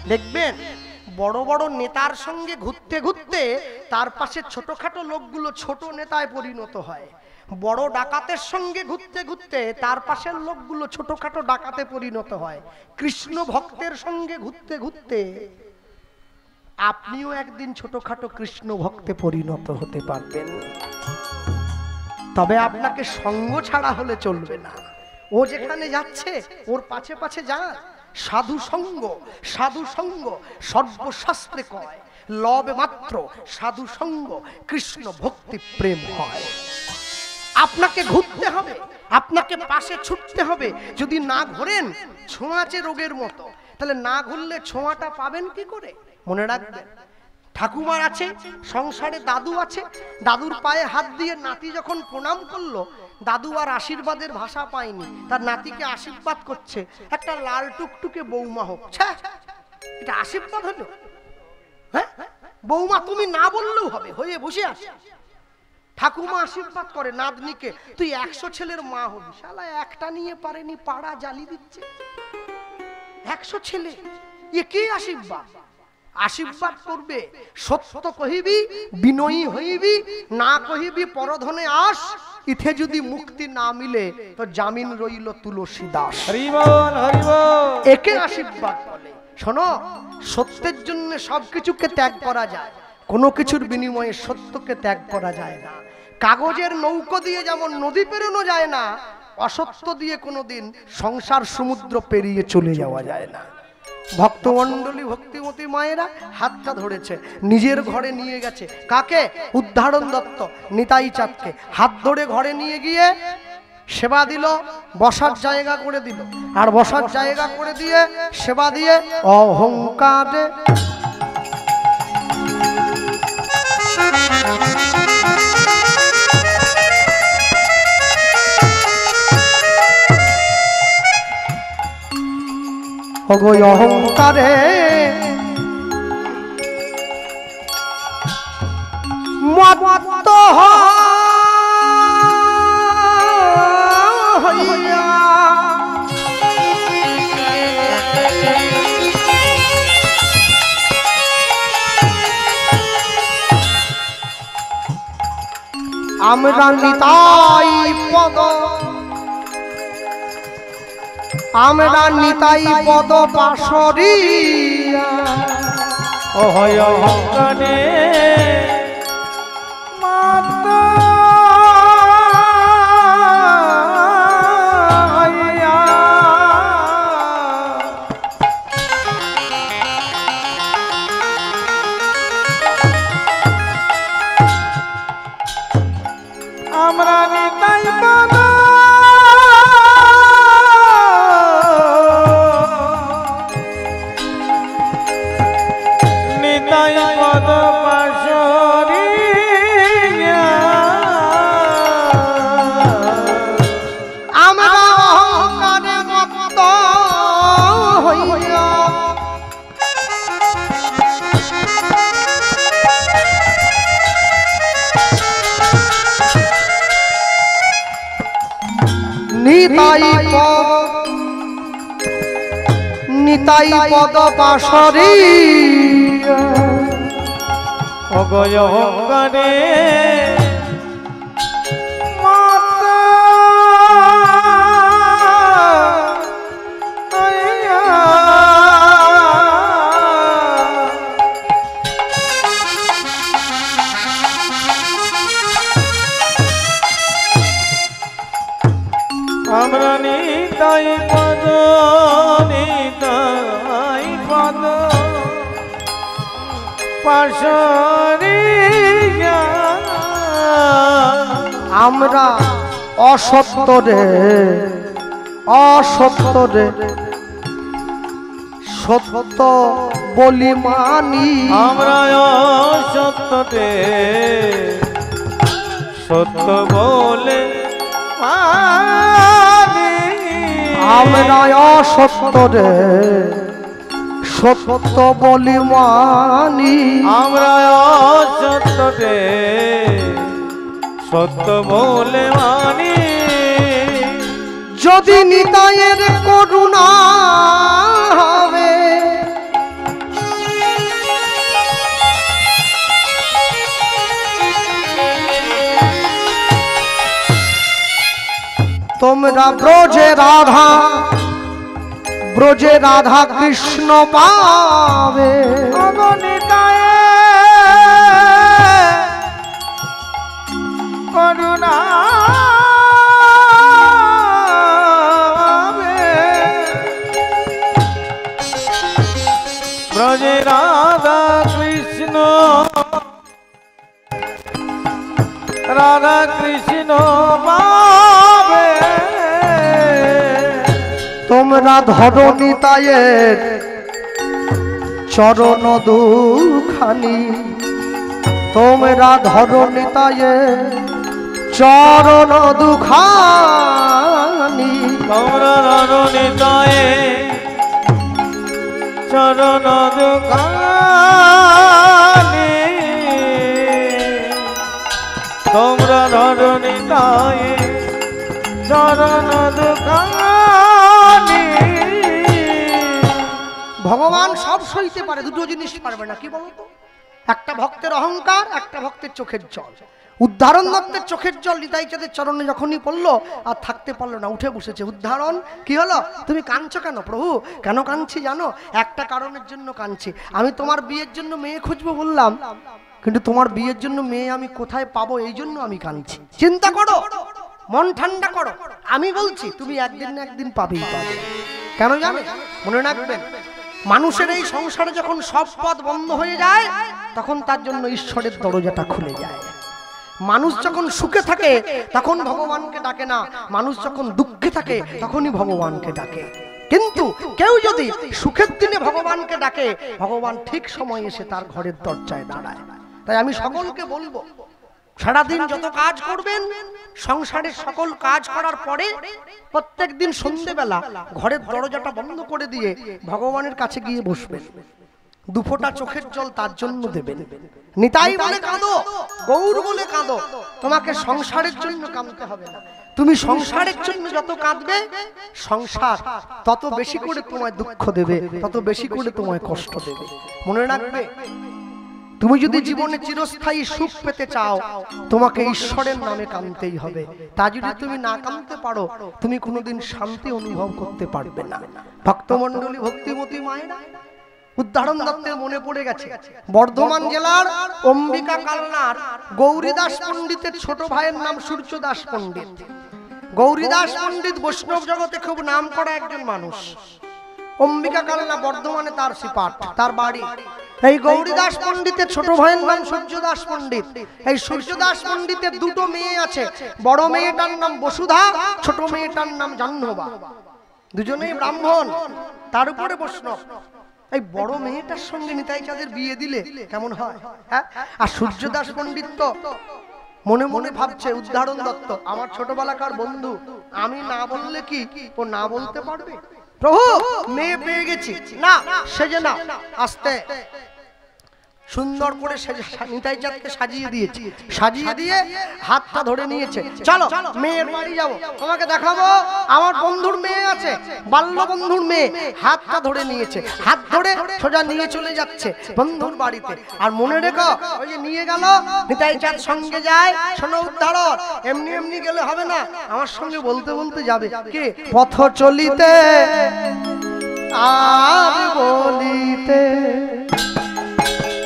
দেখবেন বড় বড় নেতার সঙ্গে ঘুরতে ঘুরতে তার পাশে ছোটখাটো লোকগুলো ছোট নেতায় পরিণত হয়। বড় ডাকাতের সঙ্গে ঘুরতে ঘুরতে তার পাশের লোকগুলো ছোটখাটো ডাকাতে পরিণত হয়। কৃষ্ণ ভক্তের সঙ্গে ঘুরতে ঘুরতে আপনিও একদিন ছোটখাটো কৃষ্ণ ভক্তে পরিণত হতে পারবেন। তবে আপনাকে সঙ্গ ছাড়া হলে চলবে না। ও যেখানে যাচ্ছে ওর পাছে পাছে যান। সাধু সঙ্গ, সাধু সঙ্গ সর্বশাস্ত্রে কয়, লবে মাত্র সাধু সঙ্গ কৃষ্ণ ভক্তি প্রেম হয়। আপনাকে ঘুরতে হবে, আপনাকে পাশে ছুটতে হবে। যদি না ঘোরেন ছোঁয়াচে রোগের মতো, তাহলে না ঘুরলে ছোঁয়াটা পাবেন কি করে? মনে রাখবেন, ঠাকুমার আছে সংসারে, দাদু আছে, দাদুর পায়ে হাত দিয়ে নাতি যখন প্রণাম করলো, দাদু আর আশীর্বাদের ভাষা পায়নি, তার নাতিকে আশীর্বাদ করছে, একটা লাল টুকটুকে বৌমা হোক। এটা আশীর্বাদ হলো? হ্যাঁ, বৌমা তুমি না বললেও হবে, হয়ে বসে আছে। ঠাকুমা আশীর্বাদ করে নাতনিকে, তুই 100 ছেলের মা হবি। শালা একটা নিয়ে পারেনি, পাড়া জ্বালি দিচ্ছে। 100 ছেলে, এ কি আশীর্বাদ? আশীর্বাদ করবে সত্য কহিবি, বিনয়ী হইবি, না কহিবি পরধনে আস, ইথে যদি মুক্তি না মিলে তো জামিন রইল তুলসী দাস। একে আশীর্বাদ বলে। শোনো, সত্যের জন্য সবকিছুকে ত্যাগ করা যায়, কোনো কিছুর বিনিময়ে সত্যকে ত্যাগ করা যায় না। কাগজের নৌকো দিয়ে যেমন নদী পেরোনো যায় না, অসত্য দিয়ে কোনোদিন সংসার সমুদ্র পেরিয়ে চলে যাওয়া যায় না। ভক্তমণ্ডলী, ভক্তিমতী মায়েরা হাতটা ধরেছে, নিজের ঘরে নিয়ে গেছে। কাকে? উদ্ধারণ দত্ত নিতাই চাঁদকে হাত ধরে ঘরে নিয়ে গিয়ে সেবা দিল, বসার জায়গা করে দিল। আর বসার জায়গা করে দিয়ে সেবা দিয়ে অহংকারে অহংকারে মত্ত হইয়া আমরা নিতাই পদ, আমরা নিতাই পদ পাশরিয়া অহংকারে মাতা আমরা নিতাই পদ নিতাই পদ পাশরি অগয়ঙ্গনে আমরা নিতাই পদ, নিতাই পদ পাশরিয়া আমরা অসত্য রে, অসত্য রে সত্য বলি মানি। আমরা অসত্য রে সত্য বলে আমরা অসত্য রে সত্য বলি মানি। আমরা অসত্য রে সত্য বলে মানি। যদি নিতাইয়ের করুণা হবে তোমরা ব্রজে রাধা কৃষ্ণ পাবে করুণা ব্রজে রাধা কৃষ্ণ পাবে তোমরা ধরো নিতায়ের চরণ দুখানি তোমরা ধরো নিতায়ের চরণ দুখানি তোমরা ধরো নিতায়ের চরণ দুখানি তোমরা ধরো নিতায়ের চরণ দুখানি। ভগবান সব সইতে পারে, দুটো জিনিস পারবে না, কি বলতো? একটা ভক্তের অহংকার, একটা ভক্তের চোখের জল। উদ্ধারণ দত্তের চোখের জল নিতাই চাঁদের চরণে যখনই পড়লো আর থাকতে পারলো না, উঠে বসেছে। উদ্ধারণ কি হলো? তুমি কাঁদছো কেন প্রভু? কেন কাঁদছি জানো? একটা কারণের জন্য কাঁদছি। আমি তোমার বিয়ের জন্য মেয়ে খুঁজবো বললাম, কিন্তু তোমার বিয়ের জন্য মেয়ে আমি কোথায় পাবো, এই জন্য আমি কাঁদছি। চিন্তা করো, মন ঠান্ডা করো। আমি বলছি তুমি একদিন না একদিন পাবেই পাবে। কেন জানো? মনে রাখবেন, মানুষের এই সংসারে যখন সব পথ বন্ধ হয়ে যায় তখন তার জন্য ঈশ্বরের দরজাটা খুলে যায়। মানুষ যখন সুখে থাকে তখন ভগবানকে ডাকে না, মানুষ যখন দুঃখে থাকে তখনই ভগবানকে ডাকে। কিন্তু কেউ যদি সুখের দিনে ভগবানকে ডাকে, ভগবান ঠিক সময় এসে তার ঘরের দরজায় দাঁড়ায়। তাই আমি সকলকে বলবো, সারাদিন যত কাজ করবেন, সংসারের সকল কাজ করার পরে প্রত্যেকদিন সন্ধ্যেবেলা ঘরের দরজাটা বন্ধ করে দিয়ে ভগবানের কাছে গিয়ে বসবেন। দুফোঁটা চোখের জল তার জন্য দেবেন। নিতাই বলে কাঁদো, গৌর বলে কাঁদো, তোমাকে সংসারের জন্য কাঁদতে হবে না। তুমি সংসারের জন্য যত কাঁদবে, সংসার তত বেশি করে তোমায় দুঃখ দেবে, তত বেশি করে তোমায় কষ্ট দেবে। মনে রাখবে, তুমি যদি জীবনে চিরস্থায়ী সুখ পেতে চাও, তোমাকে ঈশ্বরের নামে কাঁদতেই হবে। তা যদি তুমি না কাঁদতে পারো, তুমি কোনোদিন শান্তি অনুভব করতে পারবে না। ভক্তমণ্ডলী, ভক্তিমতী মায়েরা, উদ্ধারণ দত্তের মনে পড়ে গেছে বর্ধমান জেলার অম্বিকা কালনার গৌরীদাস পণ্ডিতের ছোট ভাইয়ের নাম সূর্যদাস পণ্ডিত। গৌরীদাস পণ্ডিত বৈষ্ণব জগতে খুব নাম করা একজন মানুষ। অম্বিকা কালনা বর্ধমানে তার সিপাট, তার বাড়ি। এই গৌরীদাস পণ্ডিতের ছোট ভাইয়ের নাম সূর্যদাস পণ্ডিত। এই সূর্যদাস পণ্ডিতের দুটো মেয়ে আছে। বড় মেয়েটার নাম বসুধা, ছোট মেয়েটার নাম জাহ্নবা। দুজনেই ব্রাহ্মণ, তার উপরে বৈষ্ণব। এই বড় মেয়েটার সঙ্গে নিতাই চাঁদের বিয়ে দিলে কেমন হয়? হ্যাঁ, আর সূর্যদাস পণ্ডিত তো মনে মনে ভাবছে, উদ্ধারণ দত্ত আমার ছোটবেলাকার বন্ধু, আমি না বললে কি ও না বলতে পারবে? প্রভু মেয়ে পেয়ে গেছি, না সেজে না, আস্তে সুন্দর করে নিতাই চাঁদকে সাজিয়ে দিয়েছে। সাজিয়ে দিয়ে হাতটা ধরে নিয়েছে, চলো মেয়ের বাড়ি যাবো, তোমাকে দেখাবো আমার বন্ধুর মেয়ে আছে, বাল্য বন্ধুর মেয়ে। হাতটা ধরে নিয়েছে, হাত ধরে সোজা নিয়ে চলে যাচ্ছে বন্ধুর বাড়িতে। আর মনে রেখো, ওই যে নিয়ে গেল নিতাই চাঁদ সঙ্গে যায়। শোনো উদ্ধারণ, এমনি এমনি গেলে হবে না, আমার সঙ্গে বলতে বলতে যাবে। কে? পথ চলিতে আর বলিতে,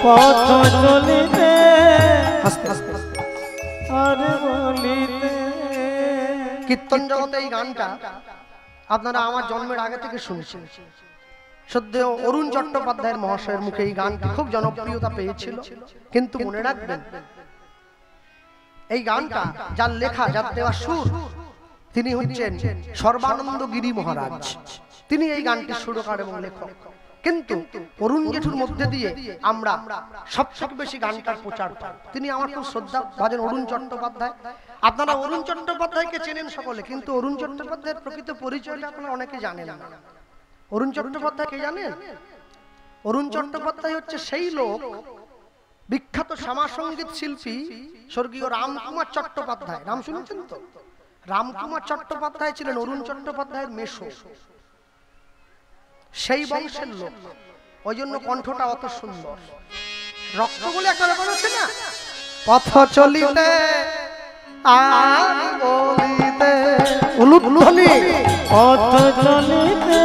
পথ চলিতে আর বলিতে। কীর্তন জগতে এই গানটা আপনারা আমার জন্মের আগে থেকে শুনছেন। সদ্য অরুণ চট্টোপাধ্যায়ের মহাশয়ের মুখে এই গানটি খুব জনপ্রিয়তা পেয়েছিল। কিন্তু মনে রাখবেন, এই গানটা যার লেখা, যার দেওয়া সুর, তিনি হচ্ছেন সর্বানন্দ গিরি মহারাজ। তিনি এই গানটি সুরকার এবং লেখক। কিন্তু অরুণ জেঠুর মধ্যে দিয়ে আমরা সবচেয়ে বেশি গানটার প্রচার পাই। তিনি আমার খুব শ্রদ্ধা ভাজন অরুণ চট্টোপাধ্যায়। আপনারা অরুণ চট্টোপাধ্যায়কে চেনেন সকলে, কিন্তু অরুণ চট্টোপাধ্যায়ের প্রকৃত পরিচয়টা আপনারা অনেকে জানেন না। অরুণ চট্টোপাধ্যায় কে জানেন? অরুণ চট্টোপাধ্যায় হচ্ছে সেই লোক, বিখ্যাত শ্যামা সঙ্গীত শিল্পী স্বর্গীয় রামকুমার চট্টোপাধ্যায়। নাম শুনেছেন তো? রামকুমার চট্টোপাধ্যায় ছিলেন অরুণ চট্টোপাধ্যায়ের মেশো, সেই বংশের লোক। ওই জন্য কণ্ঠটা অত সুন্দর। রক্ত বলে একটা ব্যাপার আছে না? পথ চলিতে আর বলিতে উলুধ্বনি পথ চলিতে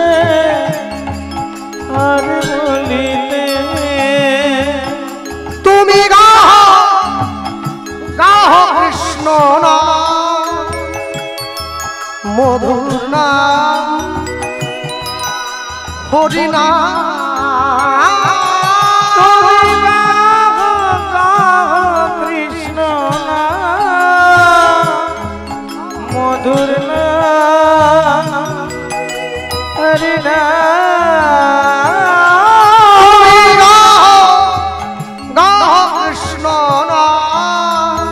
আর বলিতে তুমি গাহ গাহ কৃষ্ণ নাম মধুর নাম হরি নাম তুমি গাহ গাহ কৃষ্ণ নাম মধুর নাম হরি তুমি নাম গাহ গাহ কৃষ্ণ নাম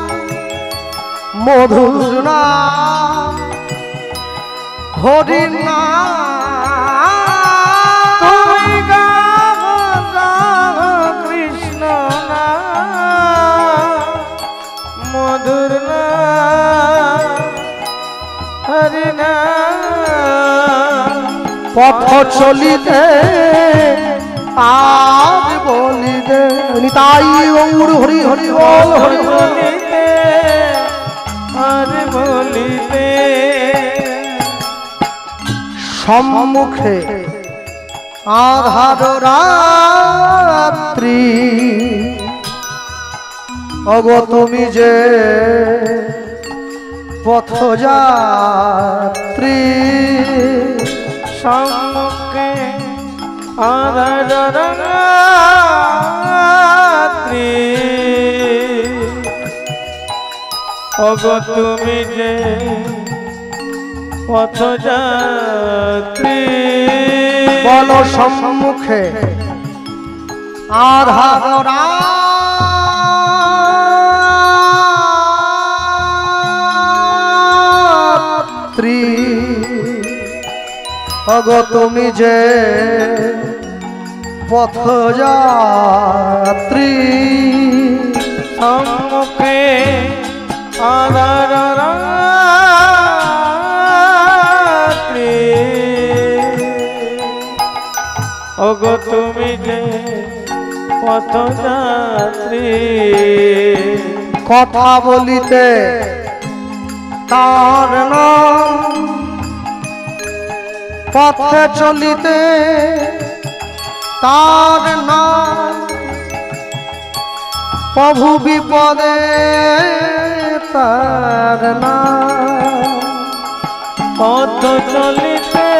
মধুর নাম হরি নাম তুমি গাহ গাহ কৃষ্ণ নাম মধুর নাম হরি নাম পথ চলিতে আর বলিতে নিতাই গৌর হরি হরি বল হরি বল। বলিতে আর বলিতে সম্মুখে আধার রাত্রি অগো তুমি যে পথযাত্রী সম্মুখে আধার রাত্রি ওগো তুমি যে পথযাত্রী বল সম্মুখে আধার রাত্রি অগো তুমি যে পথযাত্রী সম্মুখে আধার রাত্রি ওগো তুমি যে পথযাত্রী কথা বলিতে তার নাম পথে চলিতে তার নাম প্রভু বিপদে তার নাম পথ চলিতে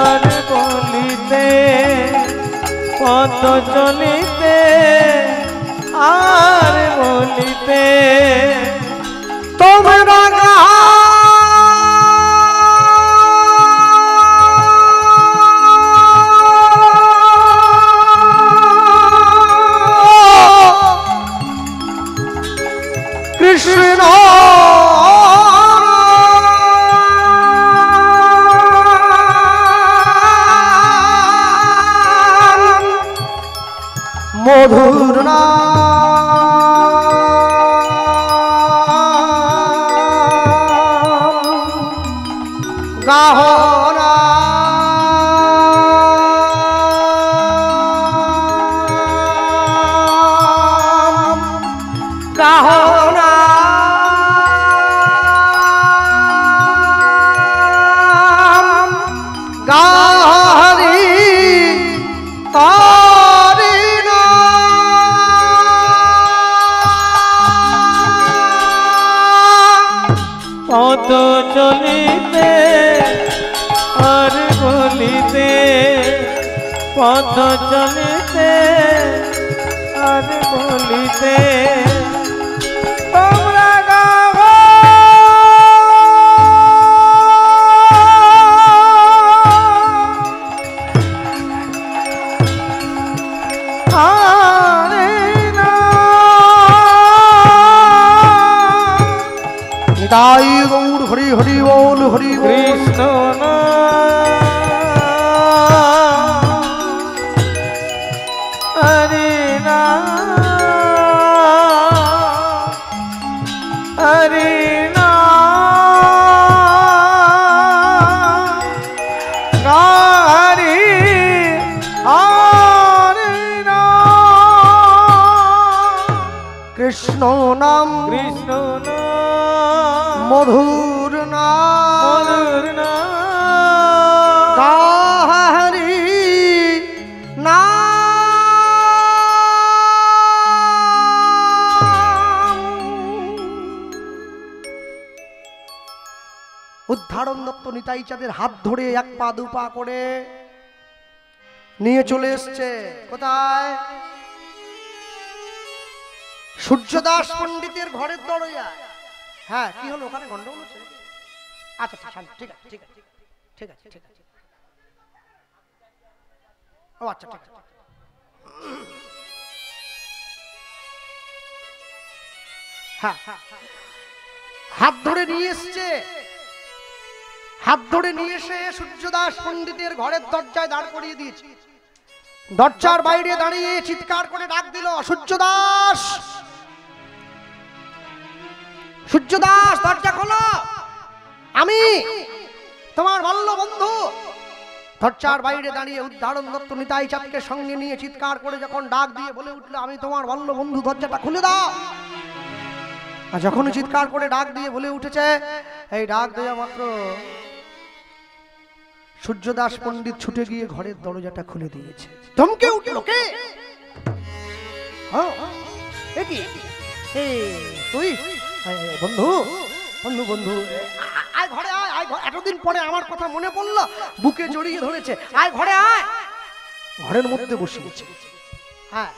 আর বলিতে পথ চলিতে আর বলিতে তোমরা কৃষ্ণ মধুর নাম গাহনা গাহনা গাহরি তারি পথ চলিতে আর বলিতে পথ চলিতে আর বলিতে তোমরা গাও আরে না তাই গৌর হরি হরি বল হরি বল। কৃষ্ণ হরি হরি হরি কৃষ্ণ নাম কৃষ্ণ মধুর নাম নাম মধুর নাম হরি নাম। উদ্ধারণ দত্ত নিতাই চাঁদের হাত ধরে এক পা দু পা করে নিয়ে চলে এসছে কোথায়? সূর্যদাস পণ্ডিতের ঘরের দরজায়। হ্যাঁ, কি হলো ওখানে? গন্ডগোল হচ্ছে? আচ্ছা ঠিক আছে ঠিক আছে ঠিক আছে ঠিক আছে। ও আচ্ছা ঠিক আছে। হ্যাঁ, হাত ধরে নিয়ে এসছে। হাত ধরে নিয়ে এসে সূর্যদাস পণ্ডিতের ঘরের দরজায় দাঁড় করিয়ে দিয়েছে। দরজার বাইরে দাঁড়িয়ে চিৎকার করে ডাক দিল, সূর্যদাস, সূর্যদাস দরজা খোলো, আমি তোমার বাল্য বন্ধু। দরজার বাইরে দাঁড়িয়ে উদ্ধারণ দত্ত নিতাই চাঁদকে সঙ্গে নিয়ে চিৎকার করে যখন ডাক দিয়ে বলে উঠলো, আমি তোমার বাল্য বন্ধু, দরজাটা খুলে দাও। আর যখন চিৎকার করে ডাক দিয়ে বলে উঠেছে, এই ডাক দেওয়া মাত্র সূর্যদাস পণ্ডিত ছুটে গিয়ে ঘরের দরজাটা খুলে দিয়েছে। ধমকে উঠলো, কে? তুই? বন্ধু বন্ধু বন্ধু, আয় ঘরে আয়, আয়। এতদিন পরে আমার কথা মনে পড়লো, বুকে জড়িয়ে ধরেছে। আয় ঘরে আয়। ঘরের মধ্যে বসিয়েছে। হ্যাঁ,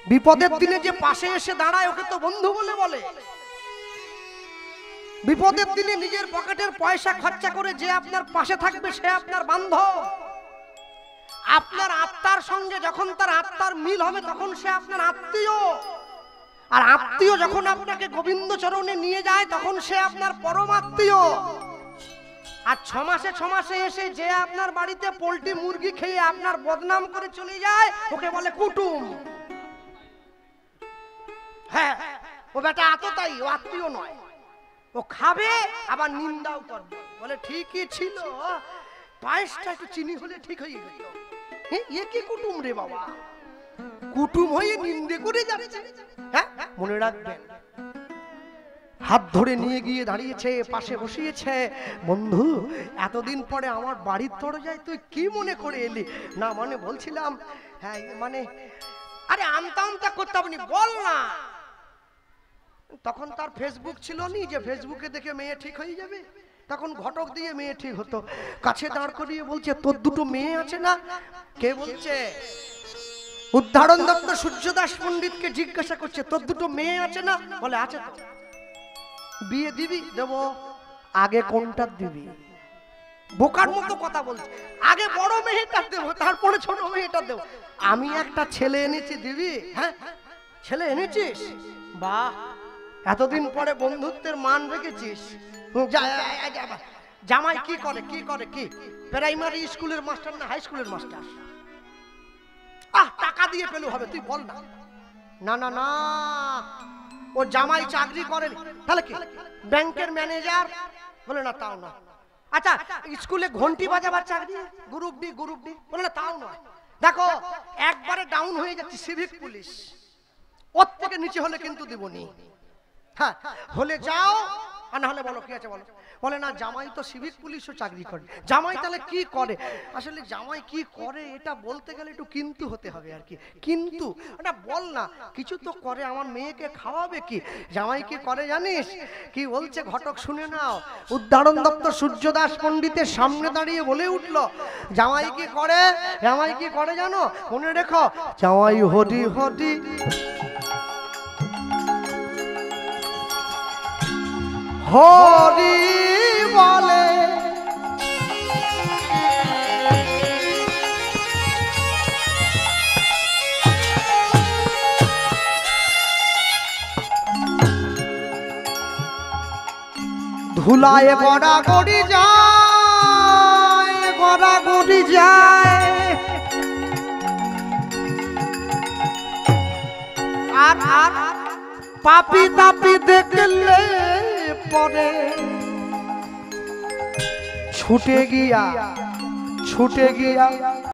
বিপদের দিনে যে পাশে এসে দাঁড়ায় ওকে তো বন্ধু বলে বলে। বিপদের দিনে নিজের পকেটের পয়সা খরচা করে যে আপনার পাশে থাকবে সে আপনার বান্ধব। আপনার আত্মার সঙ্গে যখন তার আত্মার মিল হবে তখন সে আপনার আত্মীয়। আর আত্মীয় যখন আপনাকে গোবিন্দ চরণে নিয়ে যায় তখন সে আপনার পরম আত্মীয়। আর ছ মাসে এসে যে আপনার বাড়িতে পোল্ট্রি মুরগি খেয়ে আপনার বদনাম করে চলে যায় ওকে বলে কুটুম। হ্যাঁ, ও বেটা আততাই, ও আত্মীয় নয়। ও খাবে আবার নিন্দাও করবে, বলে ঠিকই ছিল, পায়েসটা একটু চিনি হলে ঠিক হয়ে গেল। এ কি কুটুম রে বাবা, কুটুম হয়ে নিন্দে করে যাচ্ছে। হ্যাঁ, মনে রাখবেন। হাত ধরে নিয়ে গিয়ে দাঁড়িয়েছে, পাশে বসিয়েছে। বন্ধু, এতদিন পরে আমার বাড়ির দরজায় তুই কি মনে করে এলি? না মানে বলছিলাম, হ্যাঁ মানে, আরে আমতা আমতা করতাম নি, বল না। তখন তার ফেসবুক ছিল নি যে ফেসবুকে দেখে মেয়ে ঠিক হয়ে যাবে। তখন ঘটক দিয়ে মেয়ে ঠিক হতো। কাছে দাঁড় করিয়ে বলছে, তোর দুটো মেয়ে আছে না? কে বলছে? উদ্ধারণ দত্ত সূর্যদাস পণ্ডিতকে জিজ্ঞাসা করছে, তোর দুটো মেয়ে আছে না? বলে আছে তো। বিয়ে দিবি? দেবো। আগে কোনটা দিবি? বোকার মতো কথা বলছে, আগে বড় মেয়েটা দেবো তারপরে ছোট মেয়েটা দেবো। আমি একটা ছেলে এনেছি, দিবি? হ্যাঁ, ছেলে এনেছিস? বাহ, এতদিন পরে বন্ধুত্বের মান রেখেছিস। জামাই কি করে? কি করে? কি প্রাইমারি স্কুলের মাস্টার না হাই স্কুলের মাস্টার? টাকা দিয়ে পেলে হবে, তুই বল না। না না না, ও জামাই চাকরি করে। তাহলে কি ব্যাংকের ম্যানেজার? বলে না, তাও না। আচ্ছা, স্কুলে ঘন্টি বাজাবার চাকরি, গ্রুপ ডি গ্রুপ ডি? বলে না, তাও নয়। দেখো, একবারে ডাউন হয়ে যাচ্ছে সিভিক পুলিশ, ওর থেকে নিচে হলে কিন্তু দিবনি। হ্যাঁ, হলে যাও, আর না হলে বলো কি আছে বলো। বলে না, জামাই তো সিভিক পুলিশও চাকরি করে। জামাই তাহলে কি করে? আসলে জামাই কি করে এটা বলতে গেলে একটু কিন্তু হতে হবে আর কি। কিন্তু এটা বল না, কিছু তো করে। আমার মেয়েকে খাওয়াবে কি? জামাই কি করে জানিস? কি বলছে ঘটক, শুনে নাও। উদ্ধারণ দত্ত সূর্যদাস পণ্ডিতের সামনে দাঁড়িয়ে বলে উঠলো, জামাই কি করে? জামাই কি করে জানো? মনে রেখো, জামাই হরি হরি হরি বলে, ধুলায় গড়াগড়ি যায়, গড়াগড়ি যায়। আর পাপি তাপি দেখলে পরে ছুটে গিয়া